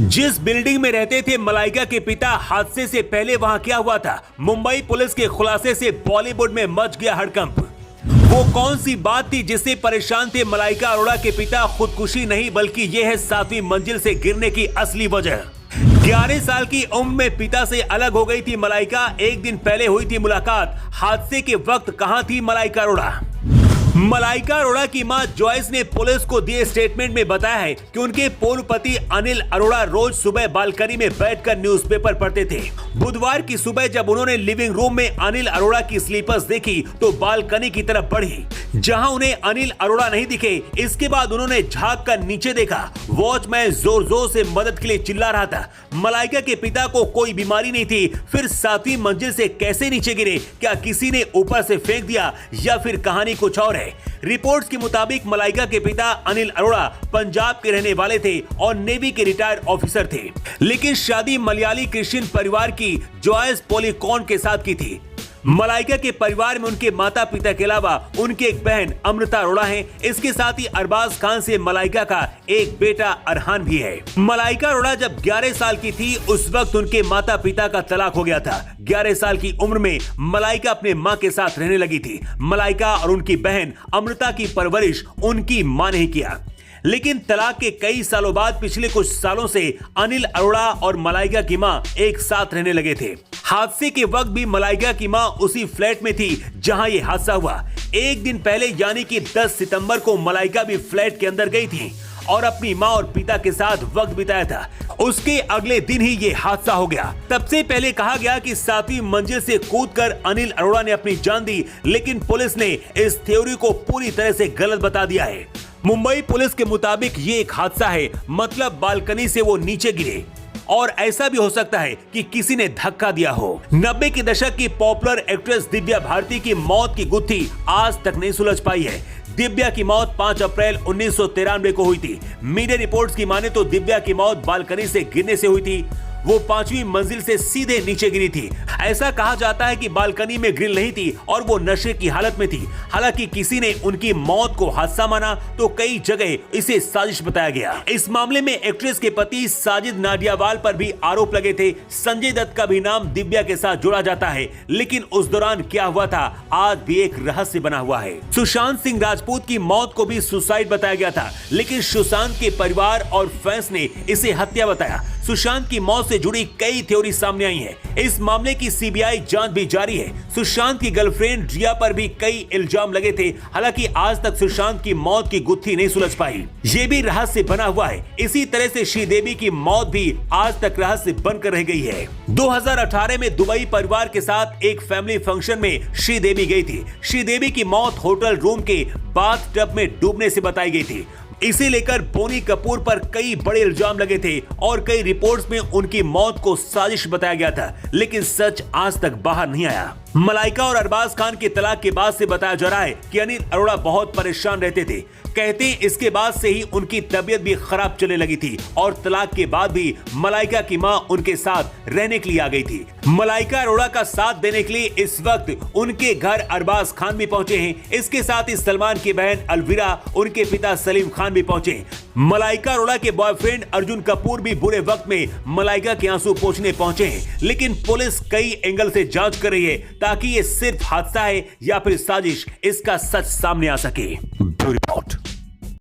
जिस बिल्डिंग में रहते थे मलाइका के पिता, हादसे से पहले वहां क्या हुआ था? मुंबई पुलिस के खुलासे से बॉलीवुड में मच गया हड़कंप। वो कौन सी बात थी जिससे परेशान थे मलाइका अरोड़ा के पिता? खुदकुशी नहीं, बल्कि यह है 7वीं मंजिल से गिरने की असली वजह। 11 साल की उम्र में पिता से अलग हो गई थी मलाइका। एक दिन पहले हुई थी मुलाकात। हादसे के वक्त कहां थी मलाइका अरोड़ा? मलाइका अरोड़ा की मां जॉयस ने पुलिस को दिए स्टेटमेंट में बताया है कि उनके पूर्व पति अनिल अरोड़ा रोज सुबह बालकनी में बैठकर न्यूज़पेपर पढ़ते थे। बुधवार की सुबह जब उन्होंने लिविंग रूम में अनिल अरोड़ा की स्लीपर्स देखी तो बालकनी की तरफ बढ़ी, जहां उन्हें अनिल अरोड़ा नहीं दिखे। इसके बाद उन्होंने झांक कर नीचे देखा। वॉचमैन जोर जोर से मदद के लिए चिल्ला रहा था। मलाइका के पिता को कोई बीमारी नहीं थी, फिर 7वीं मंजिल से कैसे नीचे गिरे? क्या किसी ने ऊपर से फेंक दिया या फिर कहानी कुछ और है? रिपोर्ट्स के मुताबिक मलाइका के पिता अनिल अरोड़ा पंजाब के रहने वाले थे और नेवी के रिटायर्ड ऑफिसर थे, लेकिन शादी मलयाली क्रिश्चियन परिवार की जॉयस पॉलीकॉन के साथ की थी। मलाइका के परिवार में उनके माता पिता के अलावा उनकी एक बहन अमृता अरोड़ा है। इसके साथ ही अरबाज खान से मलाइका का एक बेटा अरहान भी है। मलाइका अरोड़ा जब 11 साल की थी उस वक्त उनके माता पिता का तलाक हो गया था। 11 साल की उम्र में मलाइका अपने मां के साथ रहने लगी थी। मलाइका और उनकी बहन अमृता की परवरिश उनकी मां ने ही किया, लेकिन तलाक के कई सालों बाद पिछले कुछ सालों से अनिल अरोड़ा और मलाइका की मां एक साथ रहने लगे थे। हादसे के वक्त भी मलाइका की मां उसी फ्लैट में थी जहां ये हादसा हुआ। एक दिन पहले यानी कि 10 सितंबर को मलाइका भी फ्लैट के अंदर गई थी और अपनी मां और पिता के साथ वक्त बिताया था। उसके अगले दिन ही ये हादसा हो गया। तब से पहले कहा गया कि 7वीं मंजिल से कूदकर अनिल अरोड़ा ने अपनी जान दी, लेकिन पुलिस ने इस थ्योरी को पूरी तरह से गलत बता दिया है। मुंबई पुलिस के मुताबिक ये एक हादसा है, मतलब बालकनी से वो नीचे गिरे, और ऐसा भी हो सकता है कि किसी ने धक्का दिया हो। 90 के दशक की पॉपुलर एक्ट्रेस दिव्या भारती की मौत की गुत्थी आज तक नहीं सुलझ पाई है। दिव्या की मौत 5 अप्रैल 1993 को हुई थी। मीडिया रिपोर्ट्स की माने तो दिव्या की मौत बालकनी से गिरने से हुई थी। वो 5वीं मंजिल से सीधे नीचे गिरी थी। ऐसा कहा जाता है कि बालकनी में ग्रिल नहीं थी और वो नशे की हालत में थी। हालांकि किसी ने उनकी मौत को हादसा माना तो कई जगह इसे साजिश बताया गया। इस मामले में एक्ट्रेस के पति साजिद नाडियावाल पर भी आरोप लगे थे। संजय दत्त का भी नाम दिव्या के साथ जोड़ा जाता है, लेकिन उस दौरान क्या हुआ था आज भी एक रहस्य बना हुआ है। सुशांत सिंह राजपूत की मौत को भी सुसाइड बताया गया था, लेकिन सुशांत के परिवार और फैंस ने इसे हत्या बताया। सुशांत की मौत से जुड़ी कई थ्योरी सामने आई हैं। इस मामले की सीबीआई जांच भी जारी है। सुशांत की गर्लफ्रेंड रिया पर भी कई इल्जाम लगे थे। हालांकि आज तक सुशांत की मौत की गुत्थी नहीं सुलझ पाई। ये भी रहस्य बना हुआ है। इसी तरह से श्रीदेवी की मौत भी आज तक रहस्य बनकर रह गई है। 2018 में दुबई परिवार के साथ एक फैमिली फंक्शन में श्रीदेवी गई थी। श्रीदेवी की मौत होटल रूम के बाथ टब में डूबने से बताई गई थी। इसे लेकर बोनी कपूर पर कई बड़े इल्जाम लगे थे और कई रिपोर्ट्स में उनकी मौत को साजिश बताया गया था, लेकिन सच आज तक बाहर नहीं आया। मलाइका और अरबाज खान के तलाक के बाद से बताया जा रहा है कि अनिल अरोड़ा बहुत परेशान रहते थे। कहते हैं इसके बाद से ही उनकी तबीयत भी खराब चलने लगी थी और तलाक के बाद भी मलाइका की मां उनके साथ रहने के लिए आ गई थी। मलाइका अरोड़ा का साथ देने के लिए इस वक्त उनके घर अरबाज खान भी पहुंचे हैं। इसके साथ ही सलमान की बहन अलविरा, उनके पिता सलीम खान भी पहुंचे। मलाइका अरोड़ा के बॉयफ्रेंड अर्जुन कपूर भी बुरे वक्त में मलाइका के आंसू पोंछने पहुंचे हैं, लेकिन पुलिस कई एंगल से जांच कर रही है ताकि ये सिर्फ हादसा है या फिर साजिश, इसका सच सामने आ सके। Bureau report.